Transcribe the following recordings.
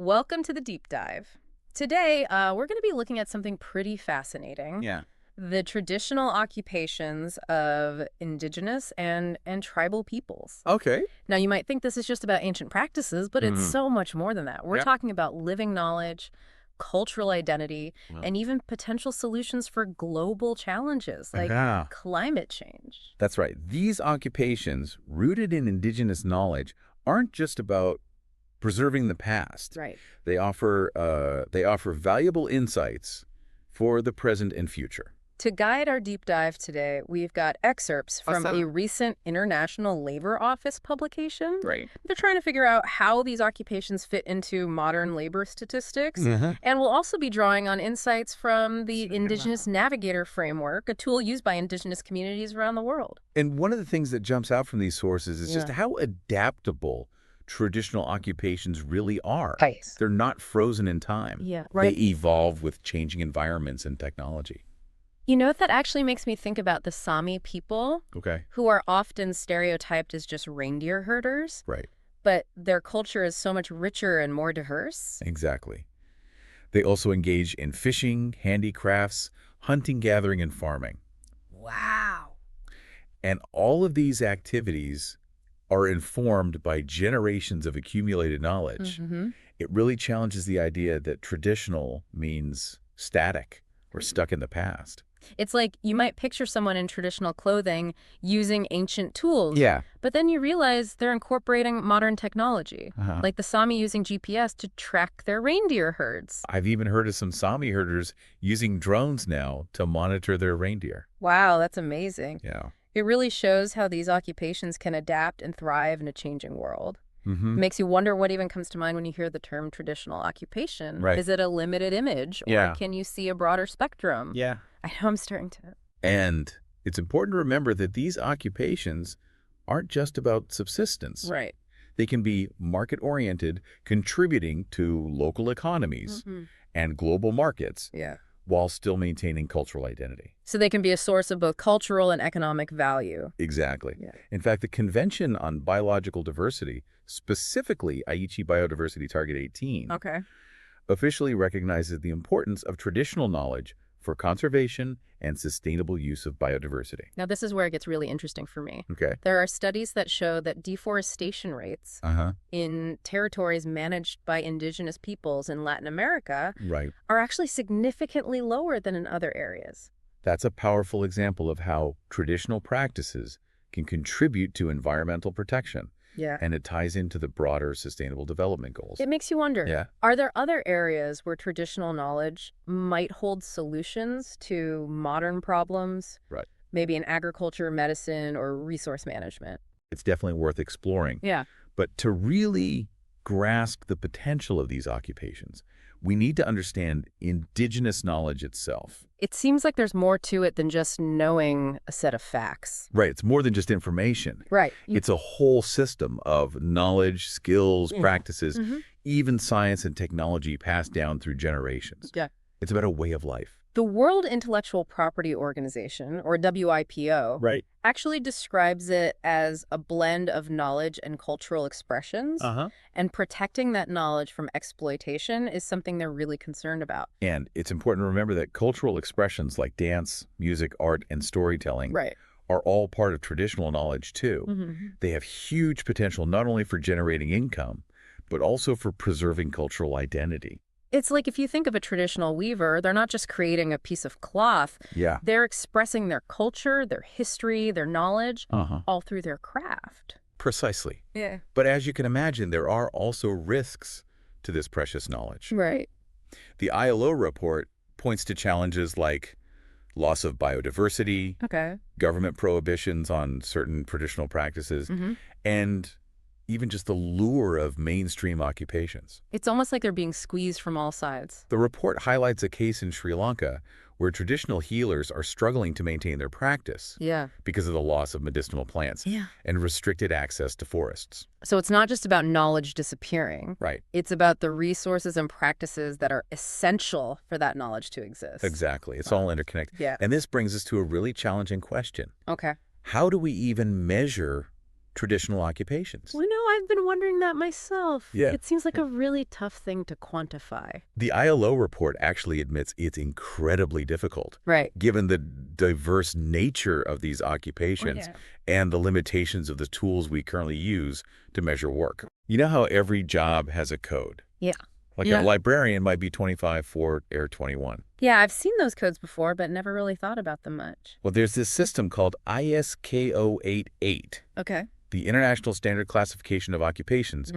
Welcome to the deep dive. Today, we're going to be looking at something pretty fascinating. Yeah. The traditional occupations of indigenous and tribal peoples. Okay. Now, you might think this is just about ancient practices, but it's so much more than that. We're Yeah. talking about living knowledge, cultural identity, Wow. and even potential solutions for global challenges like Yeah. climate change. That's right. These occupations, rooted in indigenous knowledge, aren't just about preserving the past. Right. They offer valuable insights for the present and future. To guide our deep dive today, we've got excerpts from Awesome. a recent International Labor Office publication. Right. They're trying to figure out how these occupations fit into modern labor statistics. And we'll also be drawing on insights from the Indigenous Navigator framework, a tool used by indigenous communities around the world. And one of the things that jumps out from these sources is just how adaptable traditional occupations really are. Right. They're not frozen in time. Yeah, They evolve with changing environments and technology. You know, that actually makes me think about the Sami people, Okay. who are often stereotyped as just reindeer herders, Right. but their culture is so much richer and more diverse. Exactly. They also engage in fishing, handicrafts, hunting, gathering, and farming. Wow. And all of these activities are informed by generations of accumulated knowledge. It really challenges the idea that traditional means static or stuck in the past. It's like you might picture someone in traditional clothing using ancient tools. Yeah. But then you realize they're incorporating modern technology, like the Sami using GPS to track their reindeer herds. I've even heard of some Sami herders using drones now to monitor their reindeer. Wow, that's amazing. Yeah. It really shows how these occupations can adapt and thrive in a changing world. It makes you wonder what even comes to mind when you hear the term traditional occupation. Right. Is it a limited image, or can you see a broader spectrum? Yeah. I know I'm starting to. And it's important to remember that these occupations aren't just about subsistence. Right. They can be market-oriented, contributing to local economies and global markets Yeah. while still maintaining cultural identity. So they can be a source of both cultural and economic value. Exactly. Yeah. In fact, the Convention on Biological Diversity, specifically Aichi Biodiversity Target 18, Okay. officially recognizes the importance of traditional knowledge for conservation and sustainable use of biodiversity. Now, this is where it gets really interesting for me. Okay. There are studies that show that deforestation rates in territories managed by indigenous peoples in Latin America Right. are actually significantly lower than in other areas. That's a powerful example of how traditional practices can contribute to environmental protection. Yeah. And it ties into the broader sustainable development goals. It makes you wonder, Yeah. are there other areas where traditional knowledge might hold solutions to modern problems? Right. Maybe in agriculture, medicine, or resource management? It's definitely worth exploring. Yeah. But to really grasp the potential of these occupations, we need to understand indigenous knowledge itself. It seems like there's more to it than just knowing a set of facts. Right. It's more than just information. Right. It's a whole system of knowledge, skills, practices, even science and technology passed down through generations. Yeah. It's about a way of life. The World Intellectual Property Organization, or WIPO, Right. actually describes it as a blend of knowledge and cultural expressions. And protecting that knowledge from exploitation is something they're really concerned about. And it's important to remember that cultural expressions like dance, music, art, and storytelling Right. are all part of traditional knowledge too. They have huge potential not only for generating income, but also for preserving cultural identity. It's like if you think of a traditional weaver, they're not just creating a piece of cloth. Yeah. They're expressing their culture, their history, their knowledge, all through their craft. Precisely. Yeah. But as you can imagine, there are also risks to this precious knowledge. Right. The ILO report points to challenges like loss of biodiversity, Okay. government prohibitions on certain traditional practices, and even just the lure of mainstream occupations. It's almost like they're being squeezed from all sides. The report highlights a case in Sri Lanka where traditional healers are struggling to maintain their practice Yeah. because of the loss of medicinal plants Yeah. and restricted access to forests. So it's not just about knowledge disappearing. Right. It's about the resources and practices that are essential for that knowledge to exist. Exactly. It's all interconnected. Yeah. And this brings us to a really challenging question. Okay. How do we even measure traditional occupations. Well, I've been wondering that myself. Yeah. It seems like a really tough thing to quantify. The ILO report actually admits it's incredibly difficult, Right. given the diverse nature of these occupations and the limitations of the tools we currently use to measure work. You know how every job has a code? Yeah. Like a librarian might be 25 for Air 21. Yeah, I've seen those codes before, but never really thought about them much. Well, there's this system called ISKO 88, Okay. the International Standard Classification of Occupations,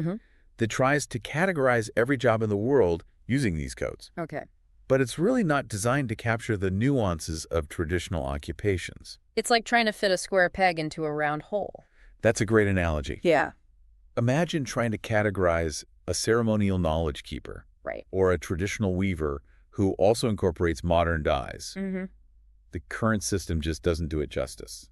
that tries to categorize every job in the world using these codes. Okay. But it's really not designed to capture the nuances of traditional occupations. It's like trying to fit a square peg into a round hole. That's a great analogy. Yeah. Imagine trying to categorize a ceremonial knowledge keeper or a traditional weaver who also incorporates modern dyes. The current system just doesn't do it justice.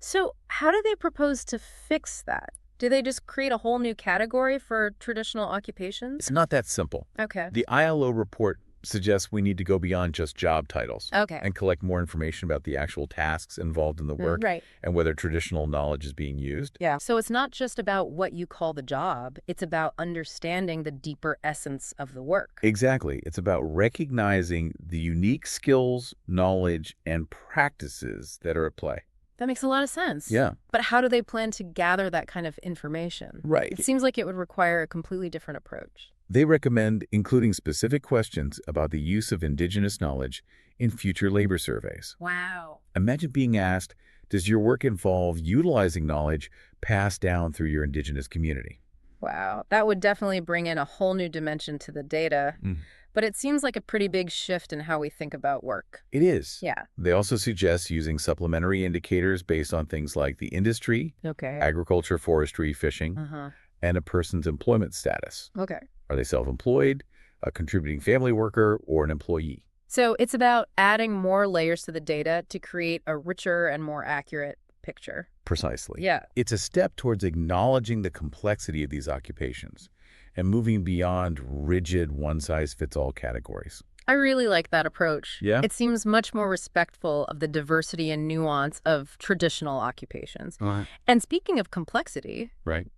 So how do they propose to fix that? Do they just create a whole new category for traditional occupations? It's not that simple. Okay. The ILO report suggests we need to go beyond just job titles and collect more information about the actual tasks involved in the work and whether traditional knowledge is being used. Yeah. So it's not just about what you call the job. It's about understanding the deeper essence of the work. Exactly. It's about recognizing the unique skills, knowledge, and practices that are at play. That makes a lot of sense. Yeah. But how do they plan to gather that kind of information? Right. It seems like it would require a completely different approach. They recommend including specific questions about the use of indigenous knowledge in future labor surveys. Wow. Imagine being asked, does your work involve utilizing knowledge passed down through your indigenous community? Wow. That would definitely bring in a whole new dimension to the data. But it seems like a pretty big shift in how we think about work. It is. Yeah. They also suggest using supplementary indicators based on things like the industry, agriculture, forestry, fishing, and a person's employment status. Okay. Are they self-employed, a contributing family worker, or an employee? So it's about adding more layers to the data to create a richer and more accurate picture. Precisely. Yeah. It's a step towards acknowledging the complexity of these occupations and moving beyond rigid one-size-fits-all categories. I really like that approach. Yeah? It seems much more respectful of the diversity and nuance of traditional occupations. And speaking of complexity,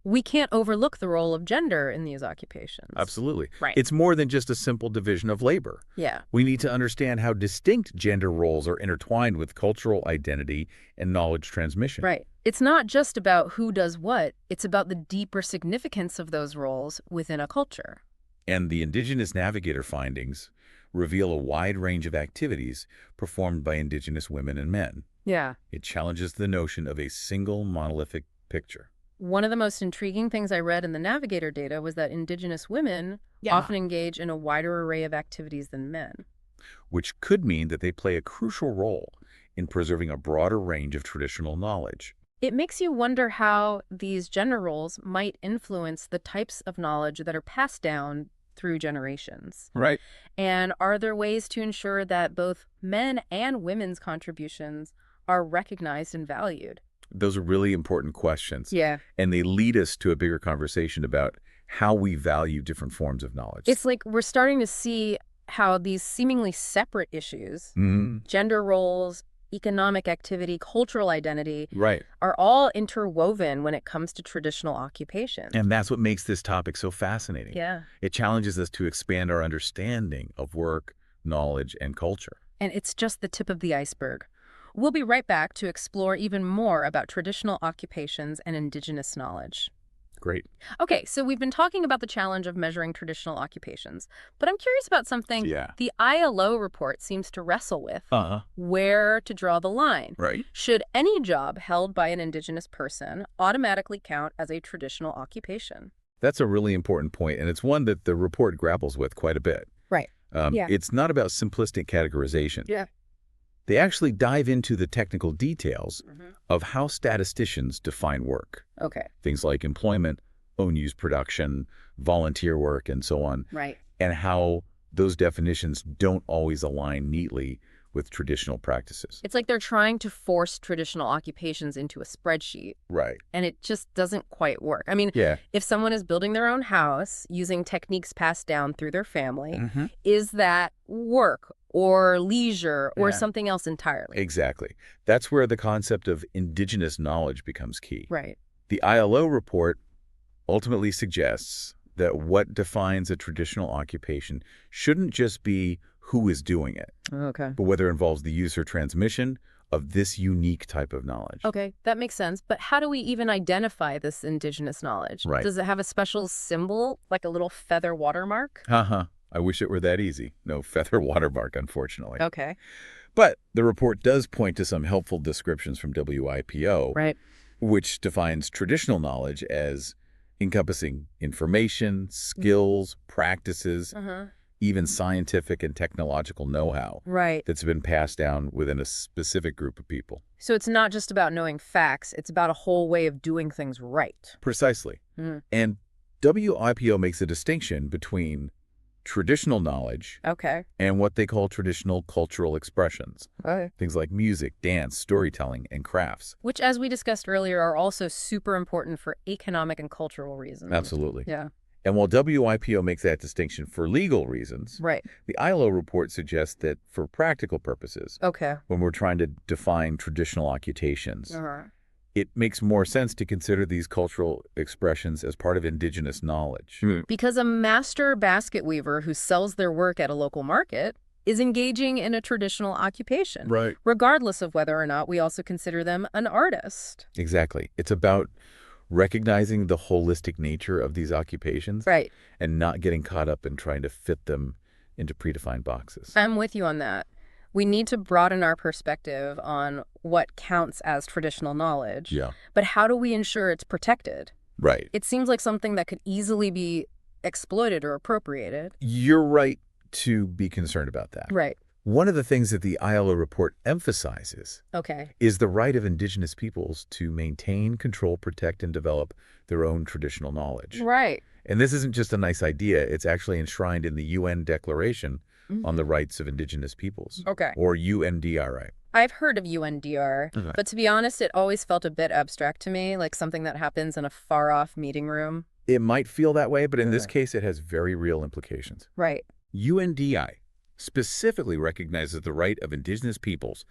we can't overlook the role of gender in these occupations. Absolutely. Right. It's more than just a simple division of labor. Yeah. We need to understand how distinct gender roles are intertwined with cultural identity and knowledge transmission. Right. It's not just about who does what. It's about the deeper significance of those roles within a culture. And the Indigenous Navigator findings reveal a wide range of activities performed by Indigenous women and men. Yeah. It challenges the notion of a single monolithic picture. One of the most intriguing things I read in the Navigator data was that Indigenous women often engage in a wider array of activities than men. Which could mean that they play a crucial role in preserving a broader range of traditional knowledge. It makes you wonder how these gender roles might influence the types of knowledge that are passed down through generations. Right. And are there ways to ensure that both men and women's contributions are recognized and valued? Those are really important questions. Yeah. And they lead us to a bigger conversation about how we value different forms of knowledge. It's like we're starting to see how these seemingly separate issues, gender roles, economic activity, cultural identity, are all interwoven when it comes to traditional occupations. And that's what makes this topic so fascinating. Yeah. It challenges us to expand our understanding of work, knowledge, and culture. And it's just the tip of the iceberg. We'll be right back to explore even more about traditional occupations and indigenous knowledge. Great. Okay, so we've been talking about the challenge of measuring traditional occupations, but I'm curious about something the ILO report seems to wrestle with, where to draw the line. Right. Should any job held by an indigenous person automatically count as a traditional occupation? That's a really important point, and it's one that the report grapples with quite a bit. Right. It's not about simplistic categorization. Yeah. They actually dive into the technical details of how statisticians define work. Okay. Things like employment, own-use production, volunteer work, and so on. Right. And how those definitions don't always align neatly with traditional practices. It's like they're trying to force traditional occupations into a spreadsheet. Right. And it just doesn't quite work. I mean, if someone is building their own house using techniques passed down through their family, is that work or leisure or something else entirely? Exactly. That's where the concept of indigenous knowledge becomes key. Right. The ILO report ultimately suggests that what defines a traditional occupation shouldn't just be who is doing it, Okay. but whether it involves the use or transmission of this unique type of knowledge. Okay, that makes sense. But how do we even identify this indigenous knowledge? Right. Does it have a special symbol, like a little feather watermark? Haha. I wish it were that easy. No feather watermark, unfortunately. Okay. But the report does point to some helpful descriptions from WIPO, Right. which defines traditional knowledge as encompassing information, skills, practices, even scientific and technological know-how Right. that's been passed down within a specific group of people. So it's not just about knowing facts, it's about a whole way of doing things right. Precisely. And WIPO makes a distinction between traditional knowledge Okay. and what they call traditional cultural expressions. Okay. Things like music, dance, storytelling, and crafts. Which, as we discussed earlier, are also super important for economic and cultural reasons. Absolutely. Yeah. And while WIPO makes that distinction for legal reasons, Right. the ILO report suggests that for practical purposes, Okay. when we're trying to define traditional occupations, it makes more sense to consider these cultural expressions as part of indigenous knowledge. Because a master basket weaver who sells their work at a local market is engaging in a traditional occupation, Right. regardless of whether or not we also consider them an artist. Exactly. It's about recognizing the holistic nature of these occupations Right. and not getting caught up in trying to fit them into predefined boxes. I'm with you on that. We need to broaden our perspective on what counts as traditional knowledge. Yeah. But how do we ensure it's protected? Right. It seems like something that could easily be exploited or appropriated. You're right to be concerned about that. Right. One of the things that the ILO report emphasizes Okay. is the right of indigenous peoples to maintain, control, protect, and develop their own traditional knowledge. Right. And this isn't just a nice idea. It's actually enshrined in the UN Declaration on the Rights of Indigenous Peoples. Okay. Or UNDRI. I've heard of UNDR, but to be honest, it always felt a bit abstract to me, like something that happens in a far-off meeting room. It might feel that way, but in this case, it has very real implications. Right. UNDI specifically recognizes the right of indigenous peoples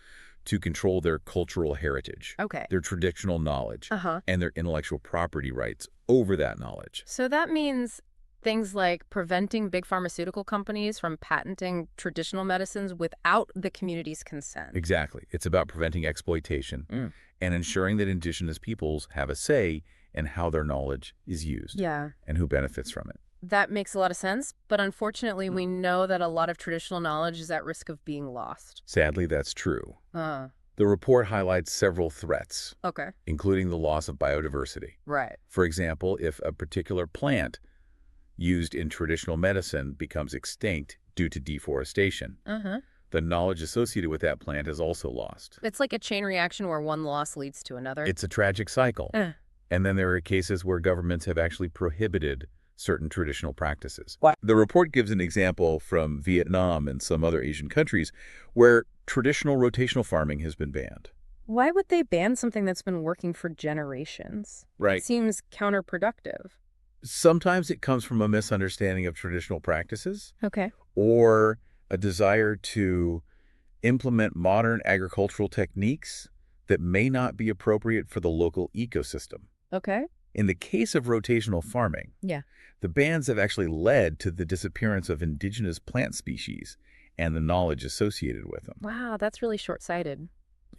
to control their cultural heritage, Okay. their traditional knowledge, and their intellectual property rights over that knowledge. So that means things like preventing big pharmaceutical companies from patenting traditional medicines without the community's consent. Exactly. It's about preventing exploitation and ensuring that indigenous peoples have a say in how their knowledge is used and who benefits from it. That makes a lot of sense, but unfortunately, we know that a lot of traditional knowledge is at risk of being lost. Sadly, that's true. Uh, The report highlights several threats, okay. including the loss of biodiversity. Right. For example, if a particular plant used in traditional medicine becomes extinct due to deforestation, the knowledge associated with that plant is also lost. It's like a chain reaction where one loss leads to another. It's a tragic cycle. And then there are cases where governments have actually prohibited certain traditional practices. The report gives an example from Vietnam and some other Asian countries where traditional rotational farming has been banned. Why would they ban something that's been working for generations? Right. It seems counterproductive. Sometimes it comes from a misunderstanding of traditional practices Okay. or a desire to implement modern agricultural techniques that may not be appropriate for the local ecosystem. Okay. In the case of rotational farming, the bans have actually led to the disappearance of indigenous plant species and the knowledge associated with them. Wow, that's really short-sighted.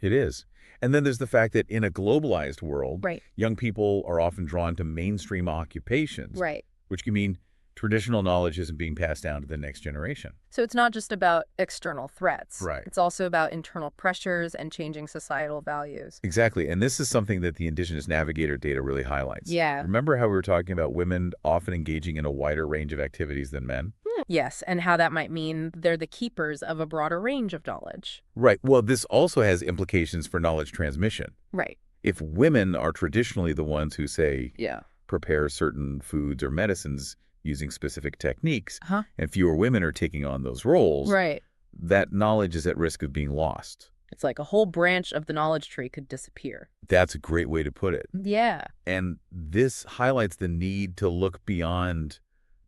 It is. And then there's the fact that in a globalized world, Right. young people are often drawn to mainstream occupations, Right. which can mean traditional knowledge isn't being passed down to the next generation. So it's not just about external threats. Right. It's also about internal pressures and changing societal values. Exactly. And this is something that the Indigenous Navigator data really highlights. Yeah. Remember how we were talking about women often engaging in a wider range of activities than men? Yes, and how that might mean they're the keepers of a broader range of knowledge. Right. Well, this also has implications for knowledge transmission. Right. If women are traditionally the ones who, say, Yeah. prepare certain foods or medicines using specific techniques, Huh? and fewer women are taking on those roles, Right. that knowledge is at risk of being lost. It's like a whole branch of the knowledge tree could disappear. That's a great way to put it. Yeah. And this highlights the need to look beyond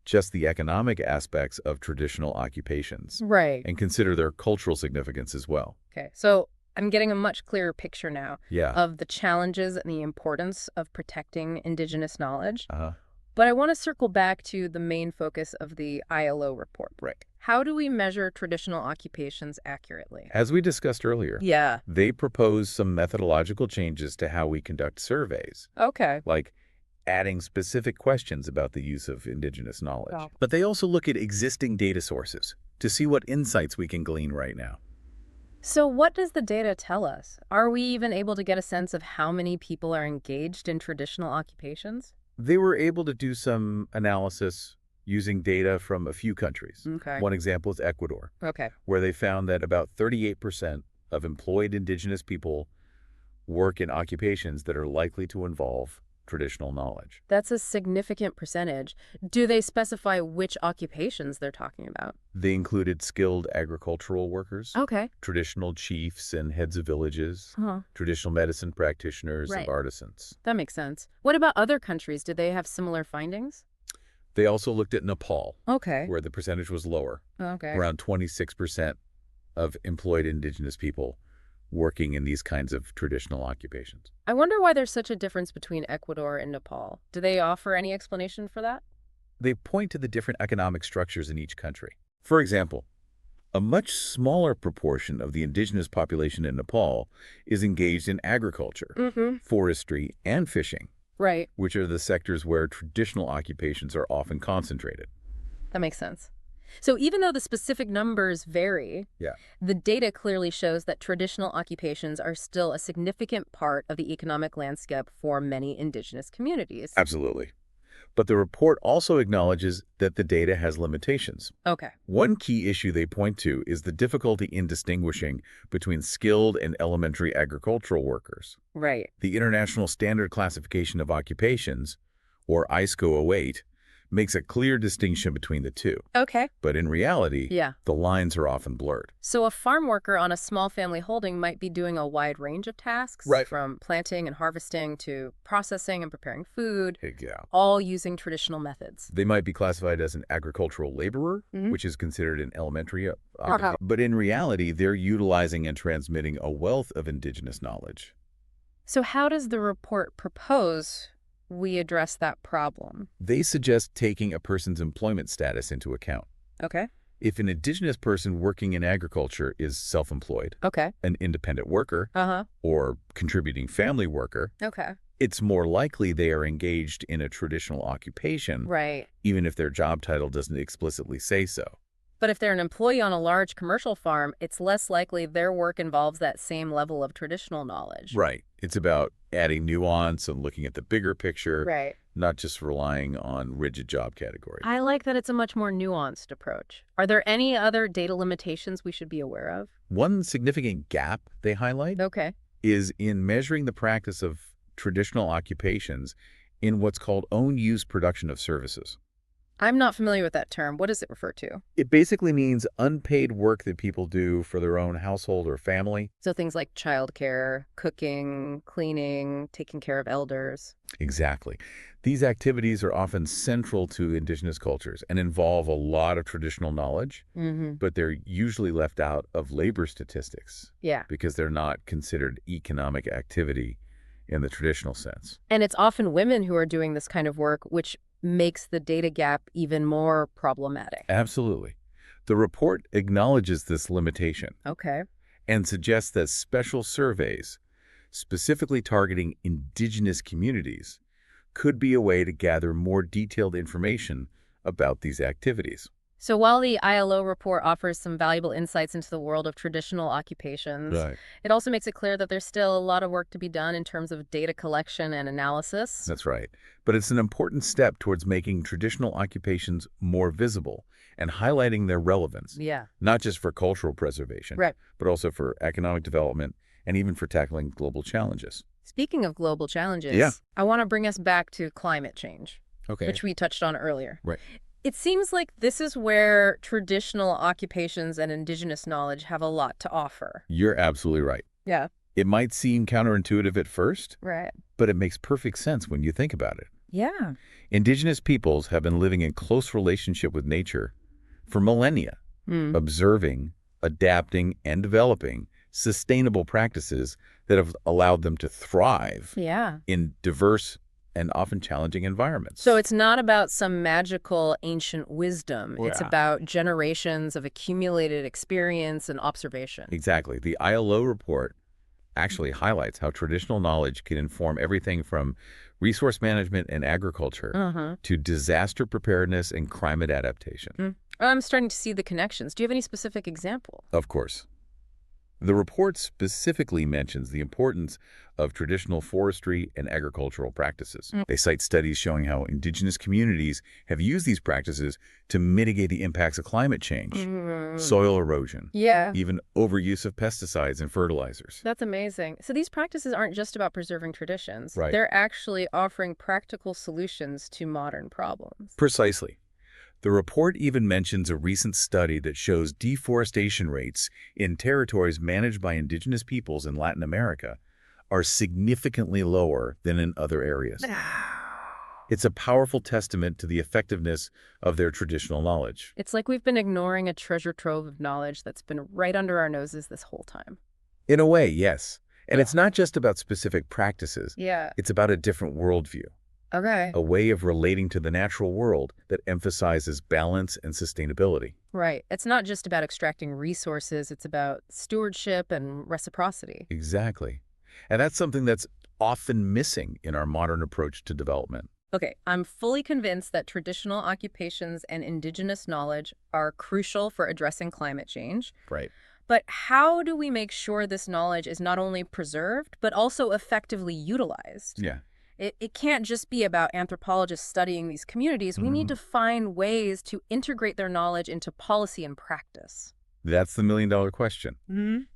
just the economic aspects of traditional occupations Right. and consider their cultural significance as well. Okay. So I'm getting a much clearer picture now Yeah. of the challenges and the importance of protecting indigenous knowledge. Uh-huh. But I want to circle back to the main focus of the ILO report. Right. How do we measure traditional occupations accurately? As we discussed earlier, Yeah. they propose some methodological changes to how we conduct surveys, Okay. like adding specific questions about the use of indigenous knowledge. Wow. But they also look at existing data sources to see what insights we can glean right now. So what does the data tell us? Are we even able to get a sense of how many people are engaged in traditional occupations? They were able to do some analysis using data from a few countries. Okay. One example is Ecuador, Okay. where they found that about 38% of employed indigenous people work in occupations that are likely to involve traditional knowledge. That's a significant percentage. Do they specify which occupations they're talking about? They included skilled agricultural workers, Okay. traditional chiefs and heads of villages, Huh. traditional medicine practitioners, Right. and artisans. That makes sense. What about other countries? Did they have similar findings? They also looked at Nepal, Okay. where the percentage was lower, Okay. around 26% of employed indigenous people working in these kinds of traditional occupations. I wonder why there's such a difference between Ecuador and Nepal. Do they offer any explanation for that? They point to the different economic structures in each country. For example, a much smaller proportion of the indigenous population in Nepal is engaged in agriculture, forestry, and fishing, Right. which are the sectors where traditional occupations are often concentrated. That makes sense. So even though the specific numbers vary, Yeah. the data clearly shows that traditional occupations are still a significant part of the economic landscape for many indigenous communities. Absolutely. But the report also acknowledges that the data has limitations. Okay. One key issue they point to is the difficulty in distinguishing between skilled and elementary agricultural workers. Right. The International Standard Classification of Occupations, or ISCO 08, makes a clear distinction between the two. Okay. But in reality, Yeah. the lines are often blurred. So a farm worker on a small family holding might be doing a wide range of tasks, Right. from planting and harvesting to processing and preparing food, Yeah. all using traditional methods. They might be classified as an agricultural laborer, which is considered an elementary occupation. But in reality, they're utilizing and transmitting a wealth of indigenous knowledge. So how does the report propose we address that problem? They suggest taking a person's employment status into account. Okay. If an indigenous person working in agriculture is self-employed, Okay. an independent worker, Uh-huh. or contributing family worker, Okay. it's more likely they are engaged in a traditional occupation, Right. even if their job title doesn't explicitly say so. But if they're an employee on a large commercial farm, it's less likely their work involves that same level of traditional knowledge. Right. It's about adding nuance and looking at the bigger picture, Right. not just relying on rigid job categories. I like that it's a much more nuanced approach. Are there any other data limitations we should be aware of? One significant gap they highlight Okay. is in measuring the practice of traditional occupations in what's called own-use production of services. I'm not familiar with that term. What does it refer to? It basically means unpaid work that people do for their own household or family. So things like childcare, cooking, cleaning, taking care of elders. Exactly. These activities are often central to indigenous cultures and involve a lot of traditional knowledge, but they're usually left out of labor statistics Yeah. because they're not considered economic activity in the traditional sense. And it's often women who are doing this kind of work, which makes the data gap even more problematic. Absolutely. The report acknowledges this limitation Okay. and suggests that special surveys, specifically targeting indigenous communities, could be a way to gather more detailed information about these activities. So while the ILO report offers some valuable insights into the world of traditional occupations, it also makes it clear that there's still a lot of work to be done in terms of data collection and analysis. That's right. But it's an important step towards making traditional occupations more visible and highlighting their relevance, Yeah. not just for cultural preservation, Right. but also for economic development and even for tackling global challenges. Speaking of global challenges, Yeah. I want to bring us back to climate change, Okay. which we touched on earlier. Right. It seems like this is where traditional occupations and indigenous knowledge have a lot to offer. You're absolutely right. Yeah. It might seem counterintuitive at first, Right. but it makes perfect sense when you think about it. Yeah. Indigenous peoples have been living in close relationship with nature for millennia, observing, adapting, and developing sustainable practices that have allowed them to thrive Yeah. in diverse and often challenging environments. So it's not about some magical ancient wisdom. It's Yeah. about generations of accumulated experience and observation. Exactly. The ILO report actually highlights how traditional knowledge can inform everything from resource management and agriculture to disaster preparedness and climate adaptation. I'm starting to see the connections. Do you have any specific example? Of course. The report specifically mentions the importance of traditional forestry and agricultural practices. They cite studies showing how indigenous communities have used these practices to mitigate the impacts of climate change, soil erosion, even overuse of pesticides and fertilizers. That's amazing. So these practices aren't just about preserving traditions. Right. They're actually offering practical solutions to modern problems. Precisely. The report even mentions a recent study that shows deforestation rates in territories managed by indigenous peoples in Latin America are significantly lower than in other areas. It's a powerful testament to the effectiveness of their traditional knowledge. It's like we've been ignoring a treasure trove of knowledge that's been right under our noses this whole time. In a way, yes. And it's not just about specific practices. Yeah. It's about a different worldview. Okay. A way of relating to the natural world that emphasizes balance and sustainability. Right. It's not just about extracting resources. It's about stewardship and reciprocity. Exactly. And that's something that's often missing in our modern approach to development. Okay, I'm fully convinced that traditional occupations and indigenous knowledge are crucial for addressing climate change. Right. But how do we make sure this knowledge is not only preserved, but also effectively utilized? Yeah. It can't just be about anthropologists studying these communities. We need to find ways to integrate their knowledge into policy and practice. That's the million-dollar question.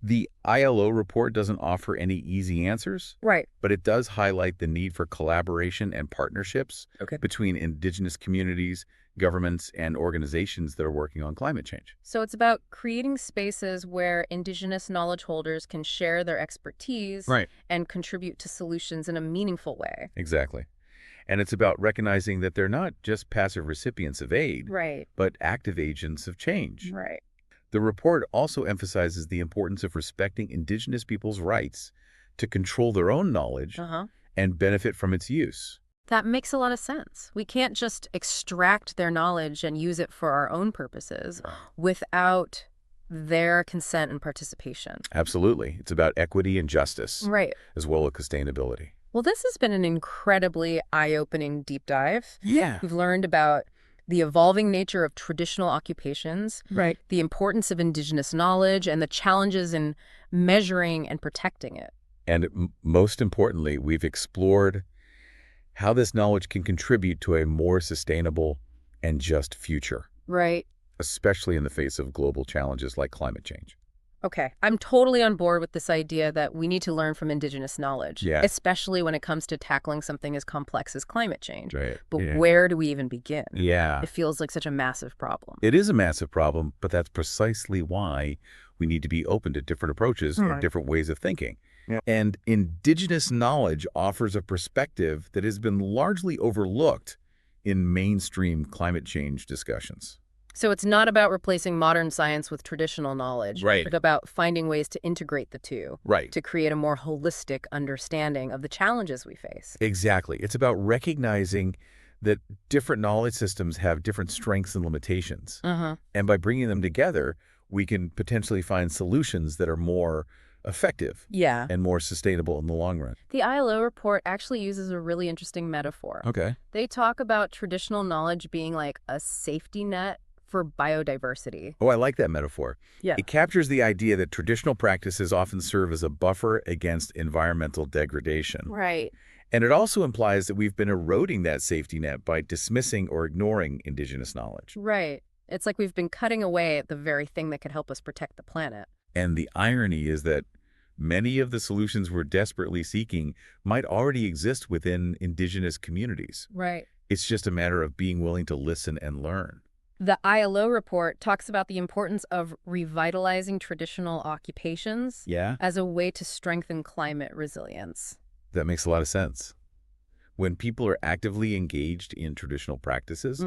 The ILO report doesn't offer any easy answers, Right. but it does highlight the need for collaboration and partnerships Okay. between indigenous communities, governments, and organizations that are working on climate change. So it's about creating spaces where indigenous knowledge holders can share their expertise Right. and contribute to solutions in a meaningful way. Exactly. And it's about recognizing that they're not just passive recipients of aid, Right. but active agents of change. Right. The report also emphasizes the importance of respecting indigenous people's rights to control their own knowledge and benefit from its use. That makes a lot of sense. We can't just extract their knowledge and use it for our own purposes without their consent and participation. Absolutely. It's about equity and justice, Right. as well as sustainability. Well, this has been an incredibly eye-opening deep dive. Yeah. We've learned about the evolving nature of traditional occupations, Right. the importance of indigenous knowledge, and the challenges in measuring and protecting it. And most importantly, we've explored how this knowledge can contribute to a more sustainable and just future, Right. especially in the face of global challenges like climate change. Okay, I'm totally on board with this idea that we need to learn from indigenous knowledge, especially when it comes to tackling something as complex as climate change. Right. But where do we even begin? Yeah. It feels like such a massive problem. It is a massive problem, but that's precisely why we need to be open to different approaches and different ways of thinking. And indigenous knowledge offers a perspective that has been largely overlooked in mainstream climate change discussions. So it's not about replacing modern science with traditional knowledge, Right. but about finding ways to integrate the two, Right. to create a more holistic understanding of the challenges we face. Exactly. It's about recognizing that different knowledge systems have different strengths and limitations. And by bringing them together, we can potentially find solutions that are more effective Yeah. and more sustainable in the long run. The ILO report actually uses a really interesting metaphor. Okay. They talk about traditional knowledge being like a safety net for biodiversity. Oh, I like that metaphor. Yeah. It captures the idea that traditional practices often serve as a buffer against environmental degradation. Right. And it also implies that we've been eroding that safety net by dismissing or ignoring indigenous knowledge. Right. It's like we've been cutting away at the very thing that could help us protect the planet. And the irony is that many of the solutions we're desperately seeking might already exist within indigenous communities. Right. It's just a matter of being willing to listen and learn. The ILO report talks about the importance of revitalizing traditional occupations as a way to strengthen climate resilience. That makes a lot of sense. When people are actively engaged in traditional practices,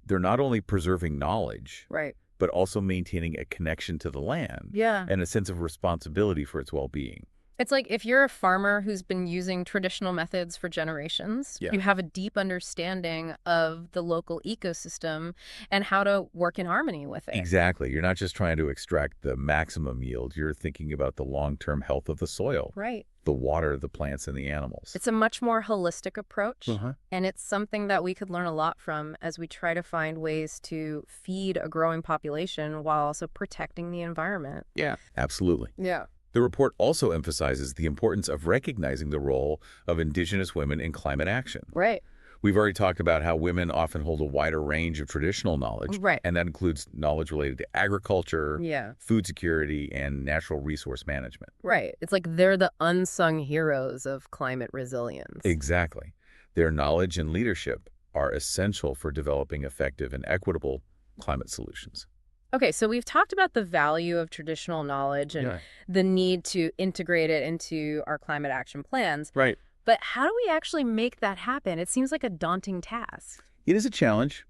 they're not only preserving knowledge, Right. but also maintaining a connection to the land Yeah. and a sense of responsibility for its well-being. It's like if you're a farmer who's been using traditional methods for generations, Yeah. you have a deep understanding of the local ecosystem and how to work in harmony with it. Exactly. You're not just trying to extract the maximum yield. You're thinking about the long-term health of the soil, Right. the water, the plants, and the animals. It's a much more holistic approach, Uh-huh. and it's something that we could learn a lot from as we try to find ways to feed a growing population while also protecting the environment. Yeah. Absolutely. Yeah. The report also emphasizes the importance of recognizing the role of Indigenous women in climate action. Right. We've already talked about how women often hold a wider range of traditional knowledge, Right. and that includes knowledge related to agriculture, Yeah. food security, and natural resource management. Right. It's like they're the unsung heroes of climate resilience. Exactly. Their knowledge and leadership are essential for developing effective and equitable climate solutions. Okay, so we've talked about the value of traditional knowledge and the need to integrate it into our climate action plans. Right. But how do we actually make that happen? It seems like a daunting task. It is a challenge,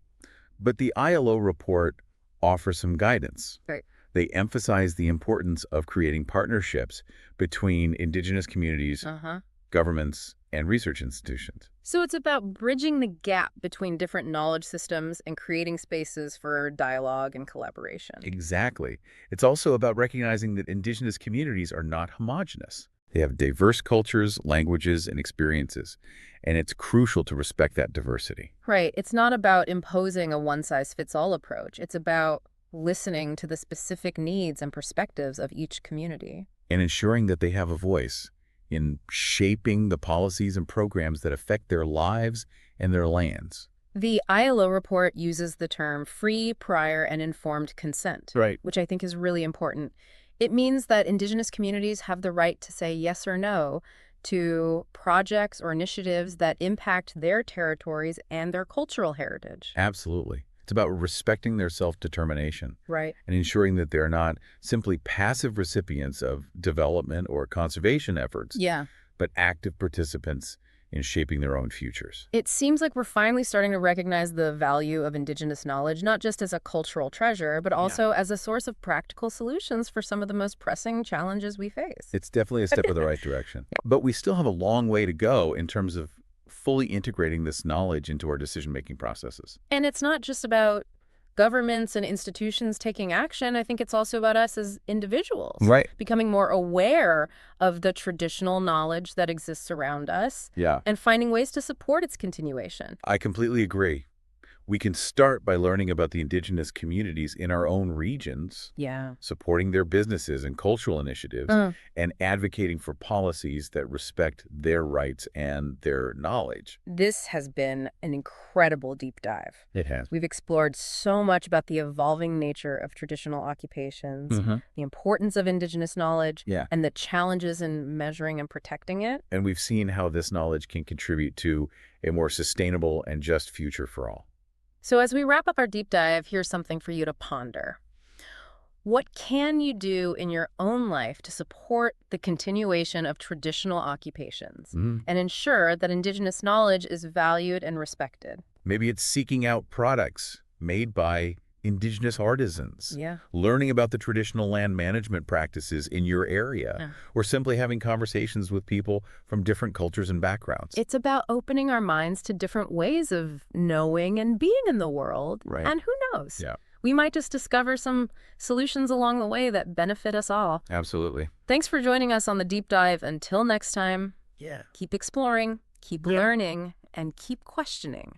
but the ILO report offers some guidance. Right. They emphasize the importance of creating partnerships between Indigenous communities, governments, and research institutions. So it's about bridging the gap between different knowledge systems and creating spaces for dialogue and collaboration. Exactly. It's also about recognizing that Indigenous communities are not homogenous. They have diverse cultures, languages, and experiences, and it's crucial to respect that diversity. Right. It's not about imposing a one-size-fits-all approach. It's about listening to the specific needs and perspectives of each community. And ensuring that they have a voice in shaping the policies and programs that affect their lives and their lands. The ILO report uses the term free, prior, and informed consent, Right. which I think is really important. It means that Indigenous communities have the right to say yes or no to projects or initiatives that impact their territories and their cultural heritage. Absolutely. It's about respecting their self-determination. Right. And ensuring that they're not simply passive recipients of development or conservation efforts, Yeah. but active participants in shaping their own futures. It seems like we're finally starting to recognize the value of Indigenous knowledge, not just as a cultural treasure, but also as a source of practical solutions for some of the most pressing challenges we face. It's definitely a step in the right direction. But we still have a long way to go in terms of fully integrating this knowledge into our decision-making processes. And it's not just about governments and institutions taking action. I think it's also about us as individuals. Right. Becoming more aware of the traditional knowledge that exists around us. Yeah. And finding ways to support its continuation. I completely agree. We can start by learning about the Indigenous communities in our own regions, Yeah. supporting their businesses and cultural initiatives, and advocating for policies that respect their rights and their knowledge. This has been an incredible deep dive. It has. We've explored so much about the evolving nature of traditional occupations, the importance of Indigenous knowledge, and the challenges in measuring and protecting it. And we've seen how this knowledge can contribute to a more sustainable and just future for all. So as we wrap up our deep dive, here's something for you to ponder. What can you do in your own life to support the continuation of traditional occupations and ensure that Indigenous knowledge is valued and respected? Maybe it's seeking out products made by Indigenous artisans, Yeah. learning about the traditional land management practices in your area, or simply having conversations with people from different cultures and backgrounds. It's about opening our minds to different ways of knowing and being in the world. Right. And who knows? Yeah. We might just discover some solutions along the way that benefit us all. Absolutely. Thanks for joining us on the deep dive. Until next time, Yeah. keep exploring, keep learning, and keep questioning.